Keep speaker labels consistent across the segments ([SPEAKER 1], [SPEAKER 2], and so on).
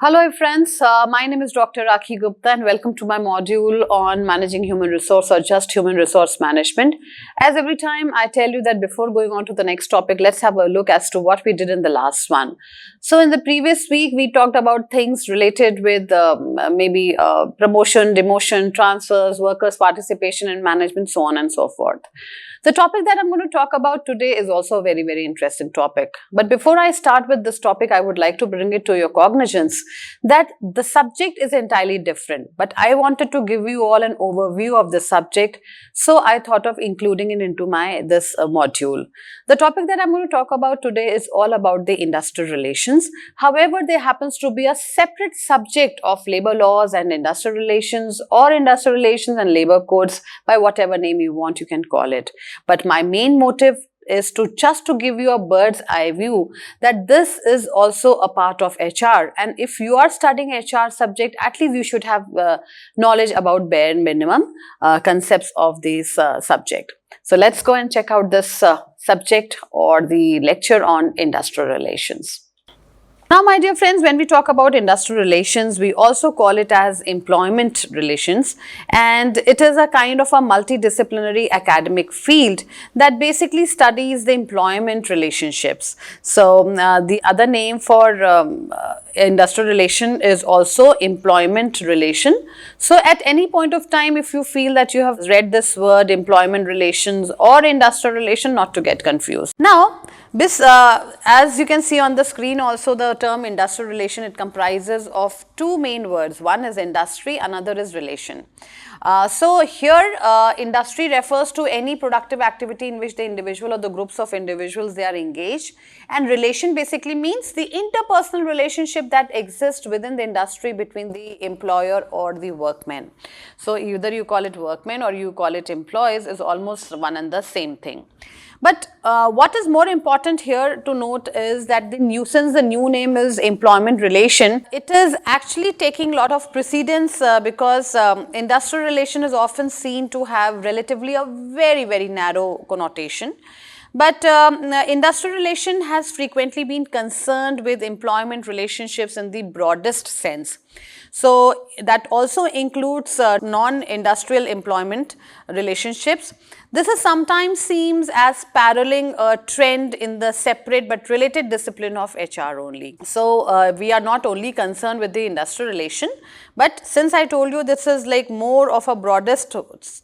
[SPEAKER 1] Hello friends, my name is Dr. Rakhi Gupta and welcome to my module on managing human resource or just human resource management. As every time I tell you that before going on to the next topic, let's have a look as to what we did in the last one. So in the previous week, we talked about things related with maybe promotion, demotion, transfers, workers' participation in management, so on and so forth. The topic that I'm going to talk about today is also a very, very interesting topic. But before I start with this topic, I would like to bring it to your cognizance that the subject is entirely different. But I wanted to give you all an overview of the subject, so I thought of including it into this module. The topic that I'm going to talk about today is all about the industrial relations. However, there happens to be a separate subject of labor laws and industrial relations, or industrial relations and labor codes, by whatever name you want, you can call it. But my main motive is to give you a bird's eye view that this is also a part of HR, and if you are studying HR subject, at least you should have knowledge about bare minimum concepts of this subject. So let's go and check out this subject or the lecture on industrial relations. Now, my dear friends, when we talk about industrial relations, we also call it as employment relations, and it is a kind of a multidisciplinary academic field that basically studies the employment relationships. So, the other name for industrial relation is also employment relation. So, at any point of time, if you feel that you have read this word employment relations or industrial relation, not to get confused. Now, this, as you can see on the screen also, the term industrial relation, it comprises of two main words. One is industry, another is relation. So here industry refers to any productive activity in which the individual or the groups of individuals they are engaged, and relation basically means the interpersonal relationship that exists within the industry between the employer or the workmen. So either you call it workmen or you call it employees, is almost one and the same thing. But what is more important here to note is that since the new name is employment relation, it is actually taking a lot of precedence because industrial relation is often seen to have relatively a very, very narrow connotation. But industrial relation has frequently been concerned with employment relationships in the broadest sense. So that also includes non-industrial employment relationships. This is sometimes seems as paralleling a trend in the separate but related discipline of HR only. So we are not only concerned with the industrial relation, but since I told you this is like more of a broadest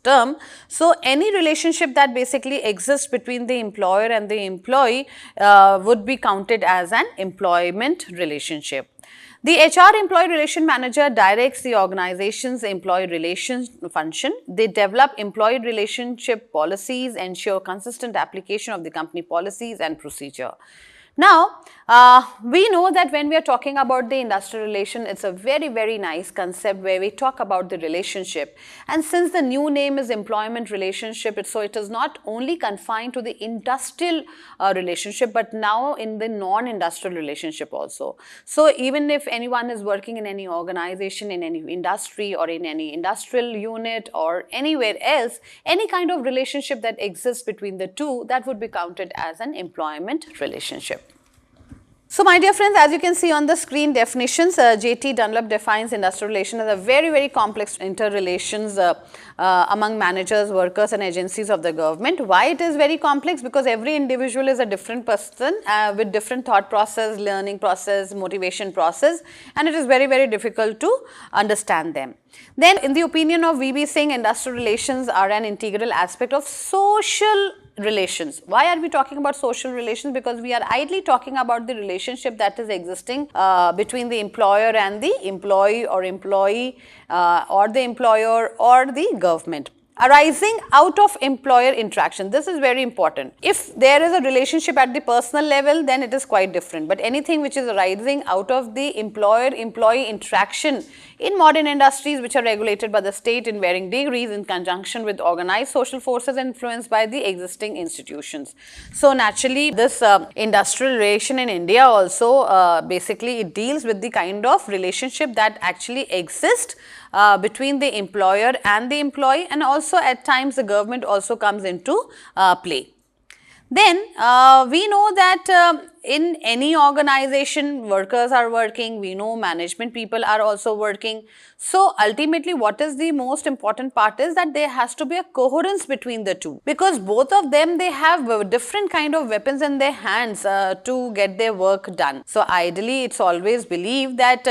[SPEAKER 1] term, so any relationship that basically exists between the employer and the employee would be counted as an employment relationship. The HR employee relation manager directs the organization's employee relations function. They develop employee relationship policies, ensure consistent application of the company policies and procedure. Now, we know that when we are talking about the industrial relation, it's a very, very nice concept where we talk about the relationship. And since the new name is employment relationship, so it is not only confined to the industrial relationship, but now in the non-industrial relationship also. So even if anyone is working in any organization, in any industry or in any industrial unit or anywhere else, any kind of relationship that exists between the two, that would be counted as an employment relationship. So my dear friends, as you can see on the screen definitions, J.T. Dunlop defines industrial relation as a very, very complex interrelations among managers, workers and agencies of the government. Why it is very complex? Because every individual is a different person with different thought process, learning process, motivation process, and it is very, very difficult to understand them. Then in the opinion of V.B. Singh, industrial relations are an integral aspect of social relations. Why are we talking about social relations? Because we are idly talking about the relationship that is existing between the employer and the employee or employee or the employer or the government, arising out of employer interaction. This is very important. If there is a relationship at the personal level, then it is quite different. But anything which is arising out of the employer-employee interaction in modern industries which are regulated by the state in varying degrees in conjunction with organized social forces influenced by the existing institutions. So naturally, this industrial relation in India also basically it deals with the kind of relationship that actually exists between the employer and the employee, and also at times the government also comes into play. Then we know that in any organization, workers are working, we know management people are also working. So ultimately what is the most important part is that there has to be a coherence between the two, because both of them, they have different kind of weapons in their hands to get their work done. So ideally it's always believed that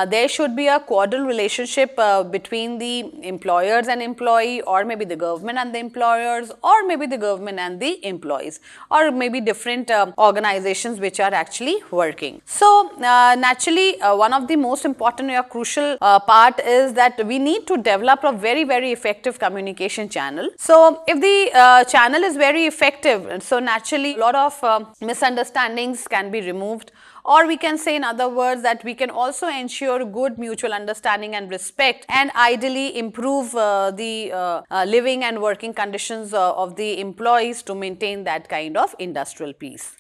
[SPEAKER 1] there should be a causal relationship between the employers and employee, or maybe the government and the employers, or maybe the government and the employees, or maybe different organizations which are actually working. So naturally one of the most important or crucial part is that we need to develop a very, very effective communication channel. So if the channel is very effective, so naturally a lot of misunderstandings can be removed, or we can say in other words that we can also ensure good mutual understanding and respect, and ideally improve the living and working conditions of the employees to maintain that kind of industrial peace.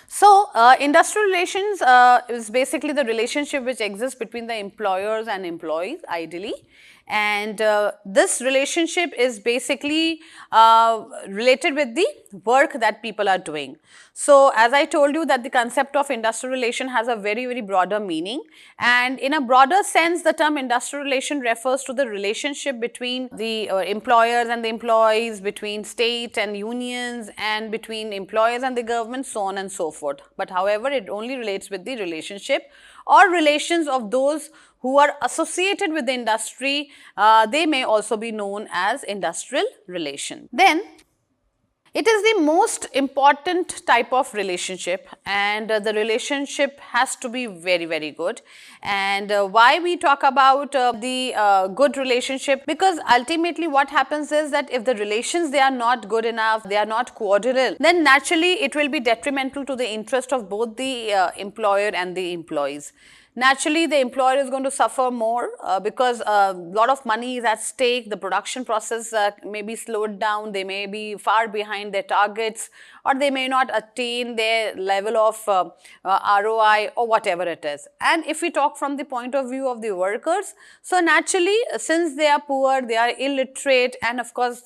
[SPEAKER 1] So, industrial relations is basically the relationship which exists between the employers and employees ideally, and this relationship is basically related with the work that people are doing. So, as I told you that the concept of industrial relation has a very, very broader meaning, and in a broader sense the term industrial relation refers to the relationship between the employers and the employees, between state and unions, and between employers and the government, so on and so forth. But however, it only relates with the relationship or relations of those who are associated with the industry. They may also be known as industrial relation. Then it is the most important type of relationship, and the relationship has to be very, very good. And why we talk about the good relationship? Because ultimately what happens is that if the relations, they are not good enough, they are not cordial, then naturally it will be detrimental to the interest of both the employer and the employees. Naturally, the employer is going to suffer more because a lot of money is at stake. The production process may be slowed down, they may be far behind their targets, or they may not attain their level of ROI or whatever it is. And if we talk from the point of view of the workers, so naturally since they are poor, they are illiterate, and of course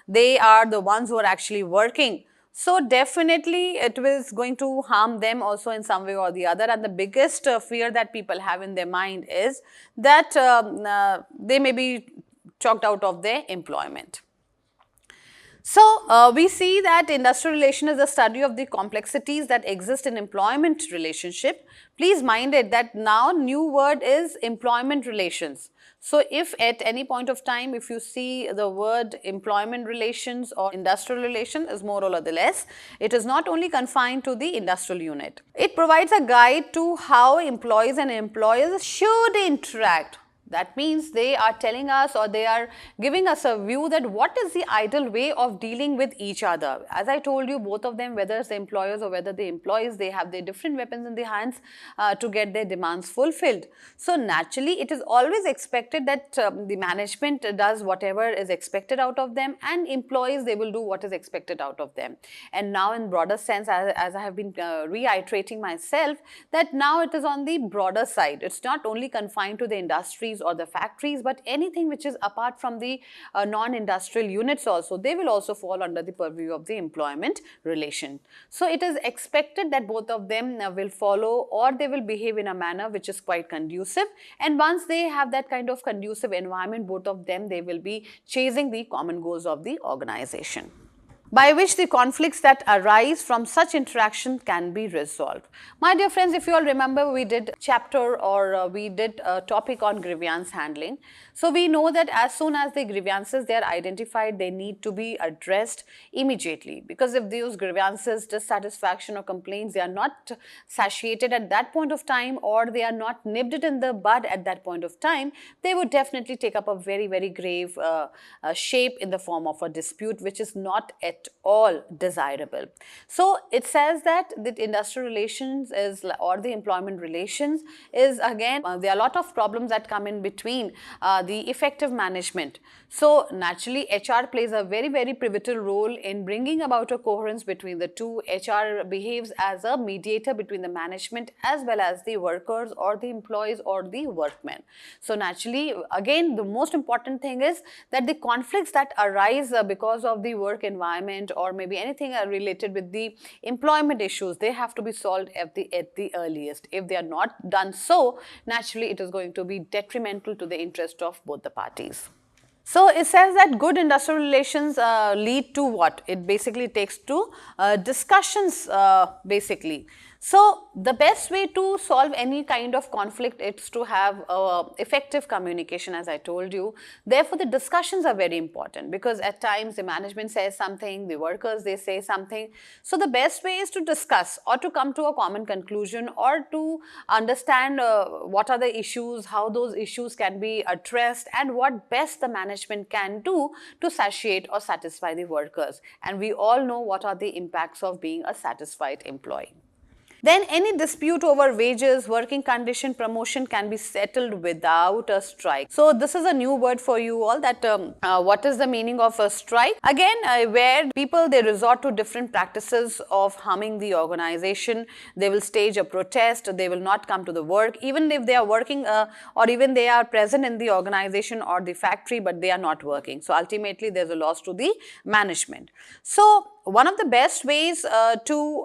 [SPEAKER 1] they are the ones who are actually working. So definitely it is going to harm them also in some way or the other, and the biggest fear that people have in their mind is that they may be chalked out of their employment. So we see that industrial relation is the study of the complexities that exist in employment relationship. Please mind it that now new word is employment relations. So if at any point of time, if you see the word employment relations or industrial relation is more or less, it is not only confined to the industrial unit. It provides a guide to how employees and employers should interact. That means they are telling us, or they are giving us a view that what is the ideal way of dealing with each other. As I told you, both of them, whether it's the employers or whether the employees, they have their different weapons in their hands to get their demands fulfilled. So naturally, it is always expected that the management does whatever is expected out of them, and employees, they will do what is expected out of them. And now in broader sense, as I have been reiterating myself, that now it is on the broader side. It's not only confined to the industries or the factories, but anything which is apart from the non-industrial units also, they will also fall under the purview of the employment relation. So it is expected that both of them will follow, or they will behave in a manner which is quite conducive, and once they have that kind of conducive environment, both of them, they will be chasing the common goals of the organization, by which the conflicts that arise from such interaction can be resolved. My dear friends, if you all remember, we did chapter or we did a topic on grievance handling. So we know that as soon as the grievances, they are identified, they need to be addressed immediately, because if those grievances, dissatisfaction or complaints, they are not satiated at that point of time, or they are not nipped in the bud at that point of time, they would definitely take up a very, very grave shape in the form of a dispute, which is not at all desirable. So it says that the industrial relations is, or the employment relations is, again, there are a lot of problems that come in between the effective management. So naturally HR plays a very, very pivotal role in bringing about a coherence between the two. HR behaves as a mediator between the management as well as the workers or the employees or the workmen. So naturally, again, the most important thing is that the conflicts that arise because of the work environment environment or maybe anything related with the employment issues, they have to be solved at the earliest. If they are not done so, naturally it is going to be detrimental to the interest of both the parties. So it says that good industrial relations lead to what? It basically takes to discussions basically. So the best way to solve any kind of conflict is to have effective communication, as I told you. Therefore, the discussions are very important, because at times the management says something, the workers, they say something. So the best way is to discuss or to come to a common conclusion, or to understand what are the issues, how those issues can be addressed, and what best the management can do to satiate or satisfy the workers. And we all know what are the impacts of being a satisfied employee. Then any dispute over wages, working condition, promotion can be settled without a strike. So this is a new word for you all, that what is the meaning of a strike? Again, where people, they resort to different practices of harming the organization. They will stage a protest, they will not come to the work, even if they are working or even they are present in the organization or the factory, but they are not working. So ultimately there is a loss to the management. So one of the best ways to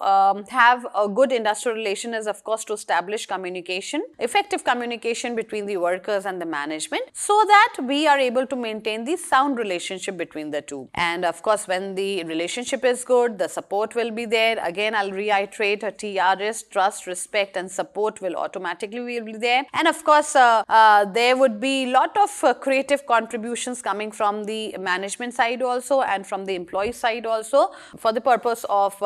[SPEAKER 1] have a good industrial relation is, of course, to establish communication, effective communication between the workers and the management, so that we are able to maintain the sound relationship between the two. And of course, when the relationship is good, the support will be there. Again, I'll reiterate, a TRS, trust, respect and support will automatically be there. And of course, there would be a lot of creative contributions coming from the management side also, and from the employee side also, for the purpose of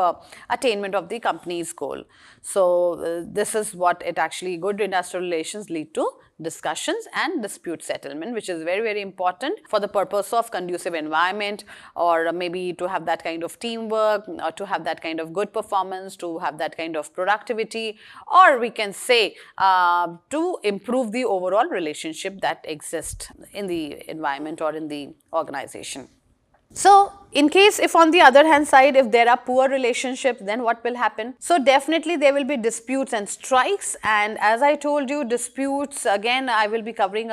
[SPEAKER 1] attainment of the company's goal. So this is what it actually, good industrial relations lead to discussions and dispute settlement, which is very, very important for the purpose of conducive environment, or maybe to have that kind of teamwork, or to have that kind of good performance, to have that kind of productivity, or we can say to improve the overall relationship that exists in the environment or in the organization. So in case if on the other hand side, if there are poor relationships, then what will happen? So definitely there will be disputes and strikes. And as I told you, disputes, again I will be covering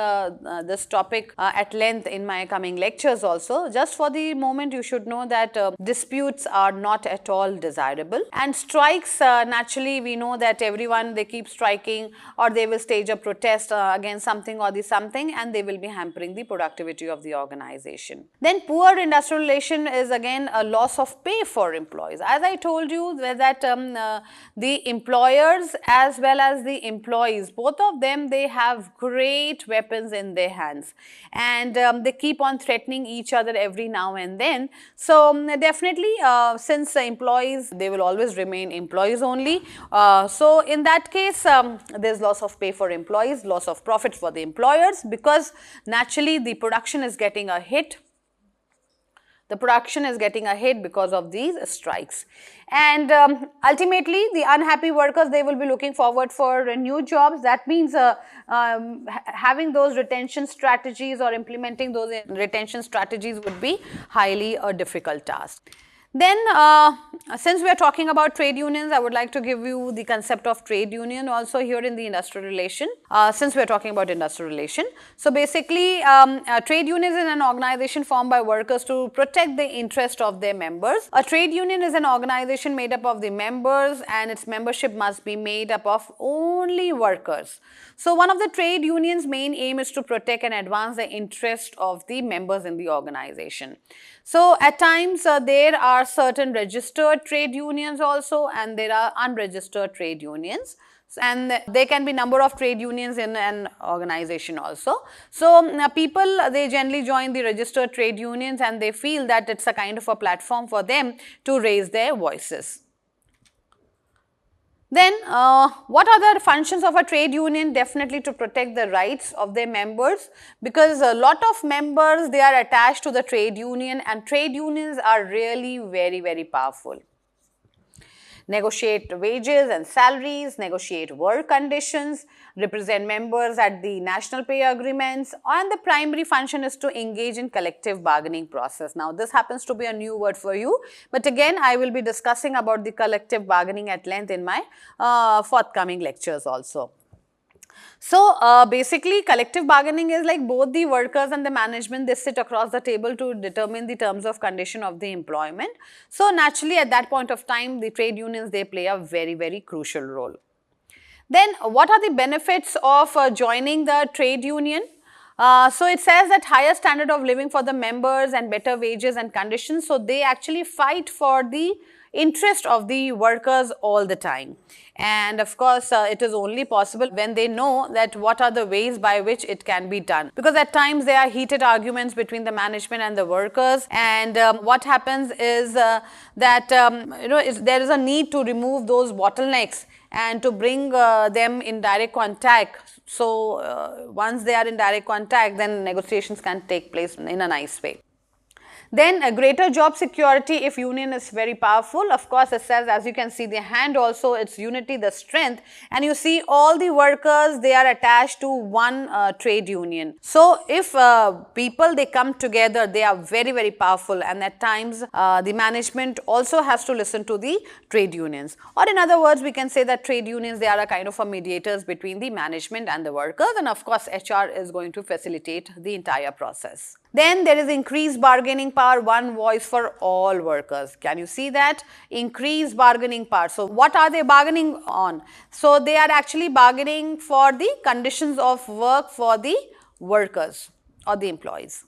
[SPEAKER 1] this topic at length in my coming lectures also. Just for the moment, you should know that disputes are not at all desirable. And strikes, naturally we know that everyone, they keep striking, or they will stage a protest against something or the something, and they will be hampering the productivity of the organization. Then poor industrial relation is again a loss of pay for employees. As I told you that the employers as well as the employees, both of them, they have great weapons in their hands, and they keep on threatening each other every now and then. So definitely since employees, they will always remain employees only. So in that case, there is loss of pay for employees, loss of profit for the employers, because naturally the production is getting a hit. The production is getting a hit because of these strikes. And ultimately, the unhappy workers, they will be looking forward for new jobs. That means having those retention strategies or implementing those retention strategies would be highly a difficult task. Then, since we are talking about trade unions, I would like to give you the concept of trade union also here in the industrial relation, since we are talking about industrial relation. So basically, trade union is an organization formed by workers to protect the interest of their members. A trade union is an organization made up of the members, and its membership must be made up of only workers. So one of the trade unions' main aim is to protect and advance the interest of the members in the organization. So at times there are certain registered trade unions also, and there are unregistered trade unions, and there can be number of trade unions in an organization also. So people, they generally join the registered trade unions, and they feel that it's a kind of a platform for them to raise their voices. Then what are the functions of a trade union? Definitely to protect the rights of their members, because a lot of members, they are attached to the trade union, and trade unions are really very, very powerful. Negotiate wages and salaries, negotiate work conditions, represent members at the national pay agreements, and the primary function is to engage in collective bargaining process. Now, this happens to be a new word for you, but again, I will be discussing about the collective bargaining at length in my forthcoming lectures also. So basically collective bargaining is like both the workers and the management, they sit across the table to determine the terms of condition of the employment. So naturally at that point of time, the trade unions, they play a very, very crucial role. Then what are the benefits of joining the trade union? So it says that higher standard of living for the members and better wages and conditions. So they actually fight for the interest of the workers all the time. And of course, it is only possible when they know that what are the ways by which it can be done. Because at times there are heated arguments between the management and the workers, and what happens is that there is a need to remove those bottlenecks and to bring them in direct contact. So once they are in direct contact, then negotiations can take place in a nice way. Then a greater job security if union is very powerful. Of course, it says, as you can see the hand also, it's unity, the strength, and you see all the workers, they are attached to one trade union. So if people, they come together, they are very, very powerful, and at times the management also has to listen to the trade unions. Or in other words, we can say that trade unions, they are a kind of a mediators between the management and the workers, and of course HR is going to facilitate the entire process. Then there is increased bargaining power, one voice for all workers. Can you see that? Increased bargaining power. So what are they bargaining on? So they are actually bargaining for the conditions of work for the workers or the employees.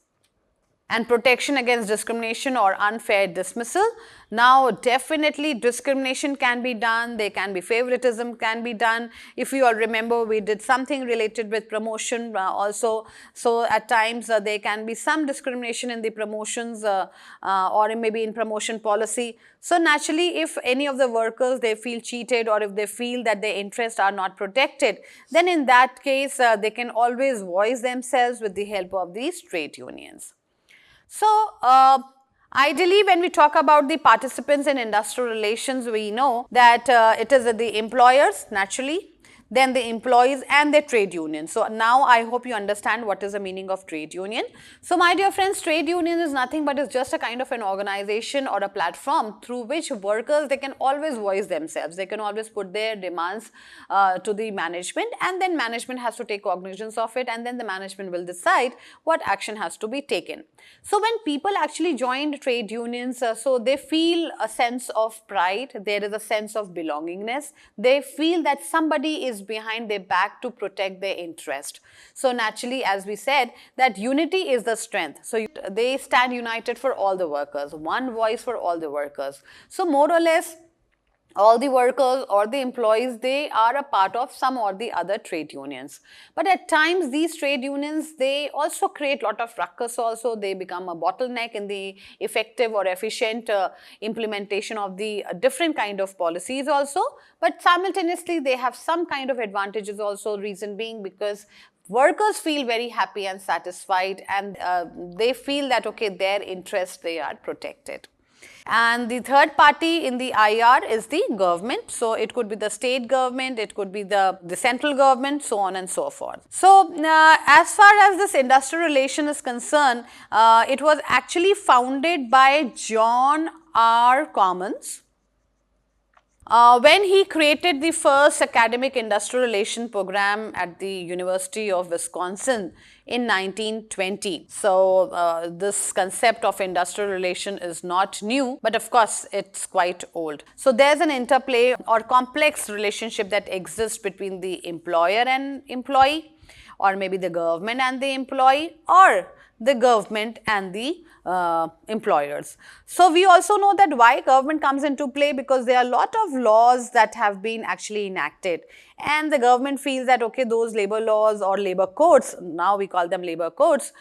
[SPEAKER 1] And protection against discrimination or unfair dismissal. Now definitely discrimination can be done, there can be favoritism can be done. If you all remember, we did something related with promotion also. So at times there can be some discrimination in the promotions or maybe in promotion policy. So naturally, if any of the workers, they feel cheated, or if they feel that their interests are not protected, then in that case they can always voice themselves with the help of these trade unions. So, ideally when we talk about the participants in industrial relations, we know that it is the employers naturally, then the employees and their trade union. So now I hope you understand what is the meaning of trade union. So my dear friends, trade union is nothing but is just a kind of an organization or a platform through which workers, they can always voice themselves. They can always put their demands to the management, and then management has to take cognizance of it, and then the management will decide what action has to be taken. So when people actually joined trade unions, so they feel a sense of pride, there is a sense of belongingness, they feel that somebody is behind their back to protect their interest. So naturally, as we said, that unity is the strength. So they stand united for all the workers, one voice for all the workers. So more or less, all the workers or the employees, they are a part of some or the other trade unions. But at times these trade unions, they also create a lot of ruckus also. They become a bottleneck in the effective or efficient implementation of the different kind of policies also. But simultaneously, they have some kind of advantages also, reason being because workers feel very happy and satisfied, and they feel that, okay, their interests, they are protected. And the third party in the IR is the government. So it could be the state government, it could be the central government, so on and so forth. So as far as this industrial relation is concerned, it was actually founded by John R. Commons. When he created the first academic industrial relation program at the University of Wisconsin in 1920. So this concept of industrial relation is not new, but of course it's quite old. So there's an interplay or complex relationship that exists between the employer and employee, or maybe the government and the employee, or the government and the employers. So we also know that why government comes into play, because there are a lot of laws that have been actually enacted, and the government feels that, okay, those labor laws or labor codes, now we call them labor codes,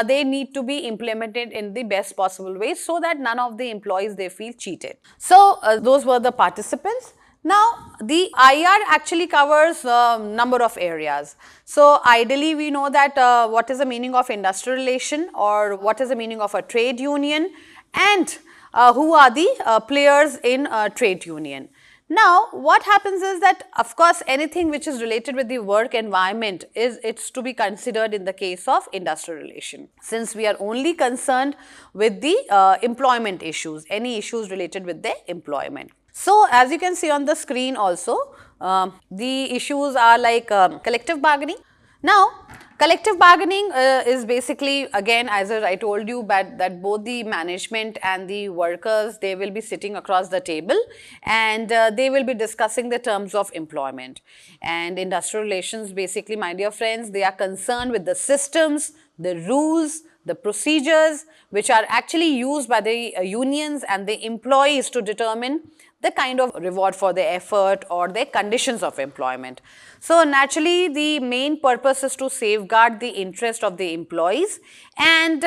[SPEAKER 1] they need to be implemented in the best possible way so that none of the employees, they feel cheated. So those were the participants. Now, the IR actually covers a number of areas. So, ideally we know that what is the meaning of industrial relation, or what is the meaning of a trade union, and who are the players in a trade union. Now, what happens is that, of course, anything which is related with the work environment it's to be considered in the case of industrial relation, since we are only concerned with the employment issues, any issues related with the employment. So, as you can see on the screen also, The issues are like collective bargaining. Now, collective bargaining is basically, again, as I told you, that both the management and the workers, they will be sitting across the table, and they will be discussing the terms of employment. And industrial relations, basically, my dear friends, they are concerned with the systems, the rules, the procedures which are actually used by the unions and the employees to determine the kind of reward for their effort or their conditions of employment. So naturally, the main purpose is to safeguard the interest of the employees, and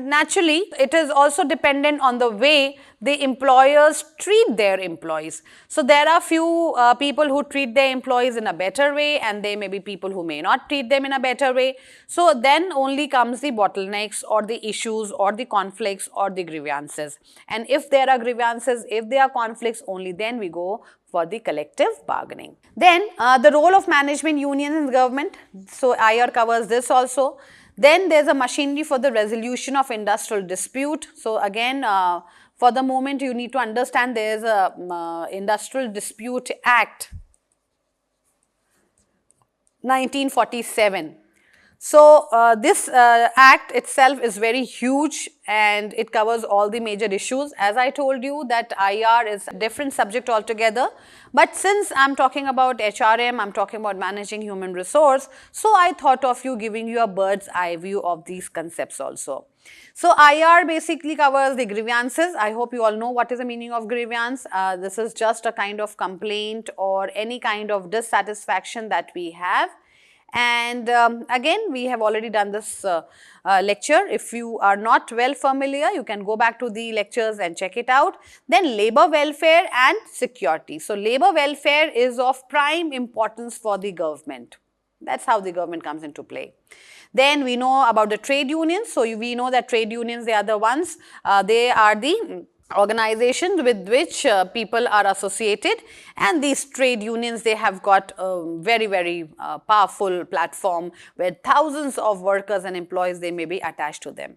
[SPEAKER 1] naturally, it is also dependent on the way the employers treat their employees. So there are few people who treat their employees in a better way, and there may be people who may not treat them in a better way. So then only comes the bottlenecks or the issues or the conflicts or the grievances. And if there are grievances, if there are conflicts, only then we go for the collective bargaining. Then the role of management unions in government. So IR covers this also. Then there's a machinery for the resolution of industrial dispute. So again, for the moment you need to understand there is a Industrial Dispute Act 1947. So this act itself is very huge and it covers all the major issues. As I told you that IR is a different subject altogether, but since I am talking about HRM, I am talking about managing human resource, so I thought of giving you a bird's eye view of these concepts also. So IR basically covers the grievances. I hope you all know what is the meaning of grievance. This is just a kind of complaint or any kind of dissatisfaction that we have. And again, we have already done this lecture. If you are not well familiar, you can go back to the lectures and check it out. Then labor welfare and security. So labor welfare is of prime importance for the government. That's how the government comes into play. Then we know about the trade unions. So we know that trade unions, they are the ones, they are the organizations with which people are associated, and these trade unions, they have got a very powerful platform where thousands of workers and employees, they may be attached to them.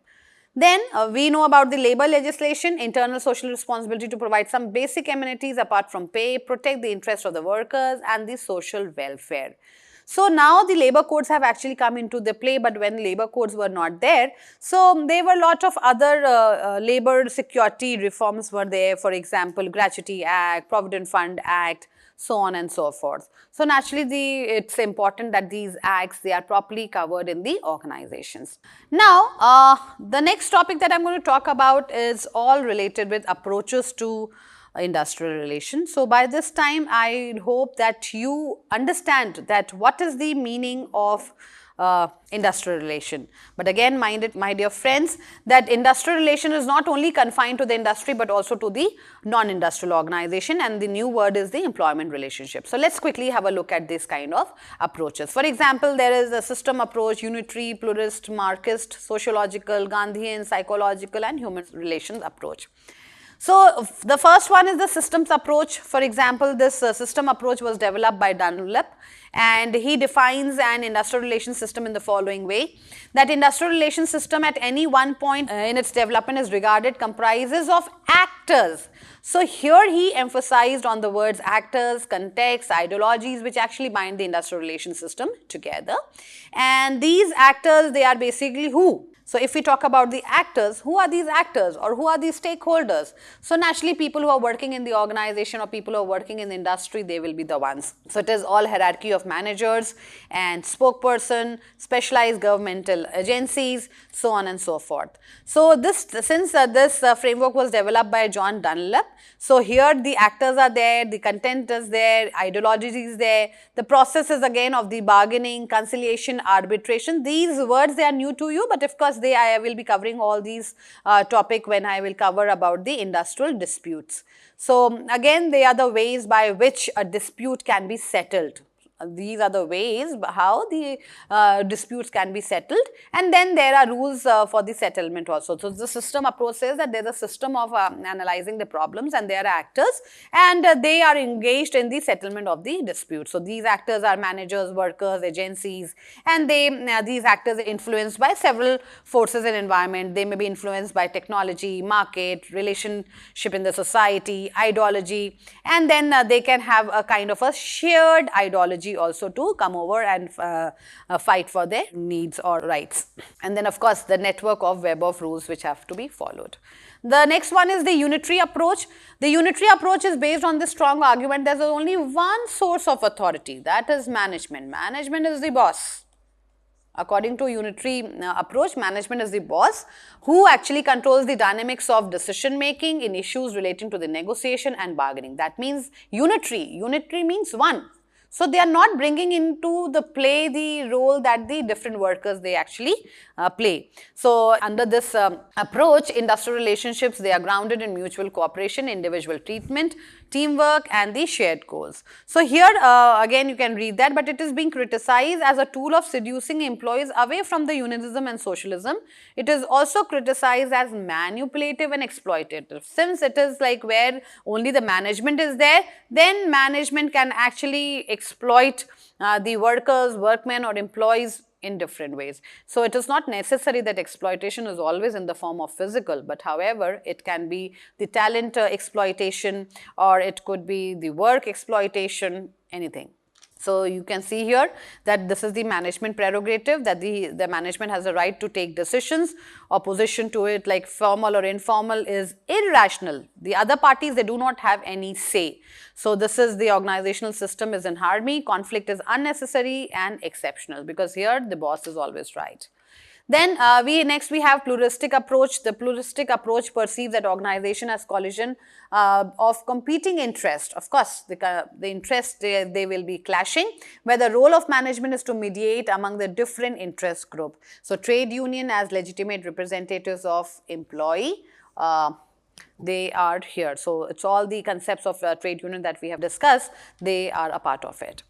[SPEAKER 1] Then we know about the labor legislation, internal social responsibility to provide some basic amenities apart from pay, protect the interests of the workers and the social welfare. So now the labor codes have actually come into the play, but when labor codes were not there, so there were a lot of other labor security reforms were there. For example, Gratuity Act, Provident Fund Act, so on and so forth. So naturally, it's important that these acts, they are properly covered in the organizations. Now, the next topic that I'm going to talk about is all related with approaches to industrial relations. So by this time, I hope that you understand that what is the meaning of industrial relation. But again, my dear friends, that industrial relation is not only confined to the industry but also to the non-industrial organization, and the new word is the employment relationship. So let's quickly have a look at this kind of approaches. For example, there is a system approach, Unitary, Pluralistic, Marxist, sociological, Gandhian, psychological and human relations approach. So the first one is the systems approach. For example, this system approach was developed by Dunlop, and he defines an industrial relations system in the following way, that industrial relations system at any one point in its development is regarded comprises of actors. So here he emphasized on the words actors, context, ideologies, which actually bind the industrial relations system together. And these actors, they are basically who? So if we talk about the actors, who are these actors or who are these stakeholders? So naturally, people who are working in the organization or people who are working in the industry, they will be the ones. So it is all hierarchy of managers and spokesperson, specialized governmental agencies, so on and so forth. So since this framework was developed by John Dunlop, so here the actors are there, the content is there, ideology is there, the process is again of the bargaining, conciliation, arbitration. These words, they are new to you, but of course I will be covering all these topic when I will cover about the industrial disputes. So again, they are the ways by which a dispute can be settled. These are the ways how the disputes can be settled, and then there are rules for the settlement also. So the system approach says that there is a system of analyzing the problems, and there are actors, and they are engaged in the settlement of the dispute. So these actors are managers, workers, agencies, and these actors are influenced by several forces in environment. They may be influenced by technology, market, relationship in the society, ideology, and then they can have a kind of a shared ideology also to come over and fight for their needs or rights. And then of course the network of web of rules which have to be followed. The next one is the unitary approach. The unitary approach is based on the strong argument there's only one source of authority, that is management. Management is the boss. According to unitary approach, management is the boss who actually controls the dynamics of decision making in issues relating to the negotiation and bargaining. That means unitary. Unitary means one. So they are not bringing into the play the role that the different workers they actually play. So under this approach, industrial relationships, they are grounded in mutual cooperation, individual treatment, teamwork, and the shared goals. So here again you can read that, but it is being criticized as a tool of seducing employees away from the unionism and socialism. It is also criticized as manipulative and exploitative. Since it is like where only the management is there, then management can actually exploit the workers, workmen, or employees in different ways. So it is not necessary that exploitation is always in the form of physical, but however it can be the talent exploitation, or it could be the work exploitation, anything. So you can see here that this is the management prerogative, that the management has a right to take decisions. Opposition to it, like formal or informal, is irrational. The other parties, they do not have any say. So this is the organizational system is in harmony. Conflict is unnecessary and exceptional, because here the boss is always right. Then next we have pluralistic approach. The pluralistic approach perceives that organization as collision of competing interest. Of course, the interests they will be clashing, where the role of management is to mediate among the different interest group. So trade union as legitimate representatives of employee, they are here. So it's all the concepts of trade union that we have discussed, they are a part of it.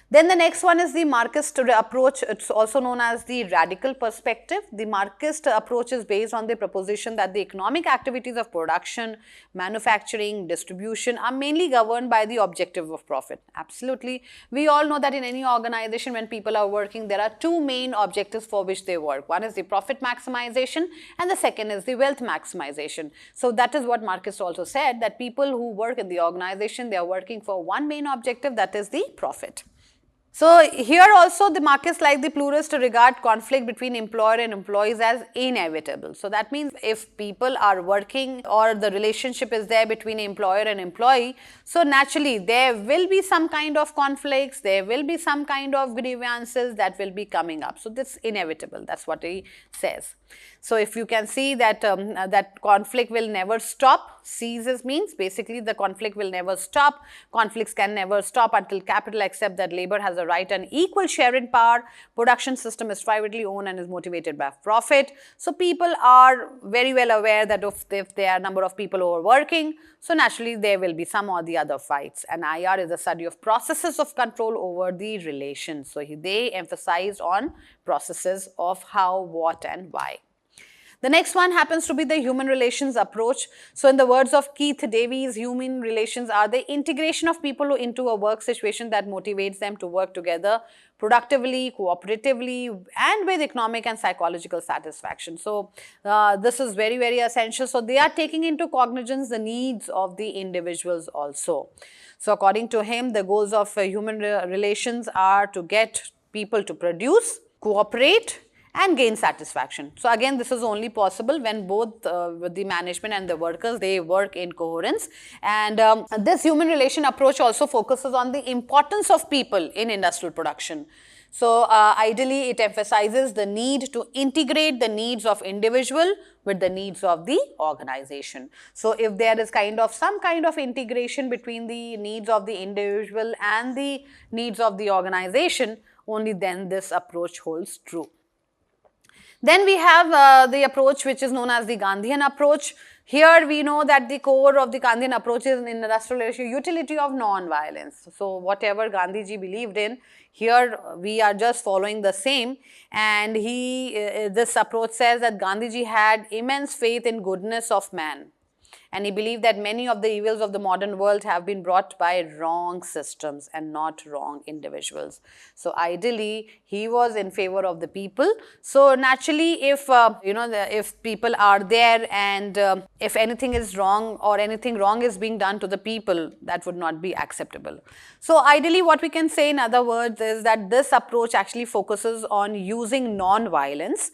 [SPEAKER 1] Then the next one is the Marxist approach. It's also known as the radical perspective. The Marxist approach is based on the proposition that the economic activities of production, manufacturing, distribution are mainly governed by the objective of profit. Absolutely. We all know that in any organization, when people are working, there are two main objectives for which they work. One is the profit maximization, and the second is the wealth maximization. So that is what Marxist also said, that people who work in the organization, they are working for one main objective, that is the profit. So here also the Marxists, like the pluralists, regard conflict between employer and employees as inevitable. So that means if people are working or the relationship is there between employer and employee, so naturally there will be some kind of conflicts, there will be some kind of grievances that will be coming up. So this is inevitable, that's what he says. So if you can see that that conflict will never stop. Ceases means basically the conflict will never stop. Conflicts can never stop until capital accepts that labor has a right and equal share in power. Production system is privately owned and is motivated by profit. So people are very well aware that if there are a number of people who are working, so naturally there will be some or the other fights. And IR is a study of processes of control over the relations. So they emphasized on processes of how, what, and why. The next one happens to be the human relations approach. So in the words of Keith Davies, human relations are the integration of people into a work situation that motivates them to work together productively, cooperatively, and with economic and psychological satisfaction. So this is very, very essential. So they are taking into cognizance the needs of the individuals also. So according to him, the goals of human relations are to get people to produce, cooperate, and gain satisfaction. So again, this is only possible when both the management and the workers, they work in coherence. And this human relation approach also focuses on the importance of people in industrial production. So ideally, it emphasizes the need to integrate the needs of individual with the needs of the organization. So if there is some kind of integration between the needs of the individual and the needs of the organization, only then this approach holds true. Then we have the approach which is known as the Gandhian approach. Here we know that the core of the Gandhian approach is in industrial relation, utility of non-violence. So whatever Gandhiji believed in, here we are just following the same, and this approach says that Gandhiji had immense faith in goodness of man. And he believed that many of the evils of the modern world have been brought by wrong systems and not wrong individuals. So ideally, he was in favor of the people. So naturally, if if people are there and if anything is wrong or anything wrong is being done to the people, that would not be acceptable. So ideally, what we can say in other words is that this approach actually focuses on using non-violence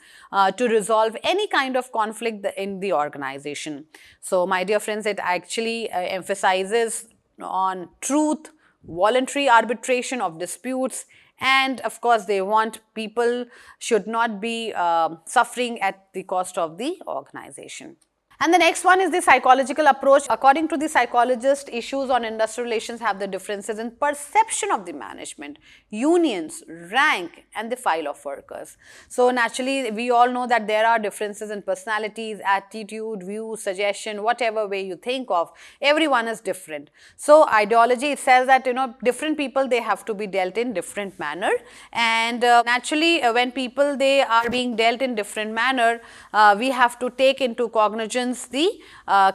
[SPEAKER 1] to resolve any kind of conflict in the organization. So my dear friends, it actually emphasizes on truth, voluntary arbitration of disputes, and of course they want people should not be suffering at the cost of the organization. And the next one is the psychological approach. According to the psychologist, issues on industrial relations have the differences in perception of the management, unions, rank, and the file of workers. So naturally, we all know that there are differences in personalities, attitude, view, suggestion, whatever way you think of. Everyone is different. So ideology, it says that different people, they have to be dealt in different manner. And naturally, when people, they are being dealt in different manner, we have to take into cognizance the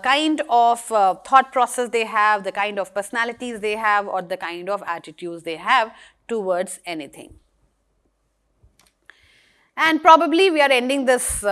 [SPEAKER 1] kind of thought process they have, the kind of personalities they have, or the kind of attitudes they have towards anything. And probably we are ending this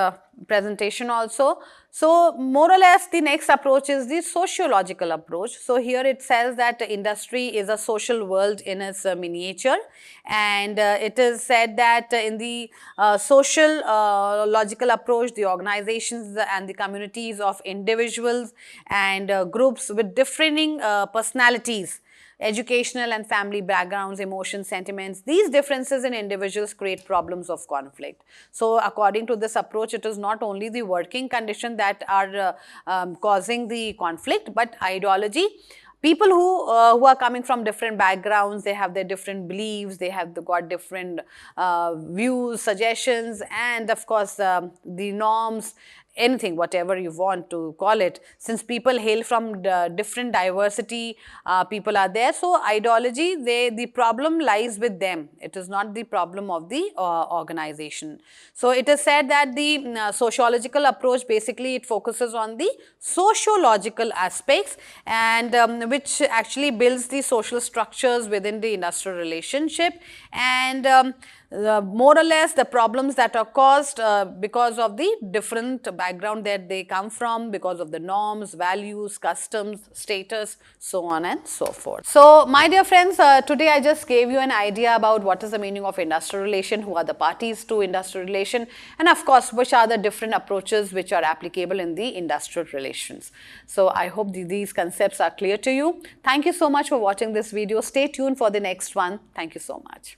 [SPEAKER 1] presentation also. So more or less the next approach is the sociological approach. So here it says that industry is a social world in its miniature, and it is said that in the sociological approach, the organizations and the communities of individuals and groups with differing personalities, educational and family backgrounds, emotions, sentiments, these differences in individuals create problems of conflict. So according to this approach, it is not only the working conditions that are causing the conflict, but ideology. People who are coming from different backgrounds, they have their different beliefs, they have got different views, suggestions, and of course the norms, anything, whatever you want to call it. Since people hail from different diversity, people are there. So ideology, the problem lies with them. It is not the problem of the organization. So it is said that the sociological approach, basically it focuses on the sociological aspects, and which actually builds the social structures within the industrial relationship, and more or less the problems that are caused because of the different background that they come from, because of the norms, values, customs, status, so on and so forth. So my dear friends, today I just gave you an idea about what is the meaning of industrial relation, who are the parties to industrial relation, and of course which are the different approaches which are applicable in the industrial relations. So I hope these concepts are clear to you. Thank you so much for watching this video. Stay tuned for the next one. Thank you so much.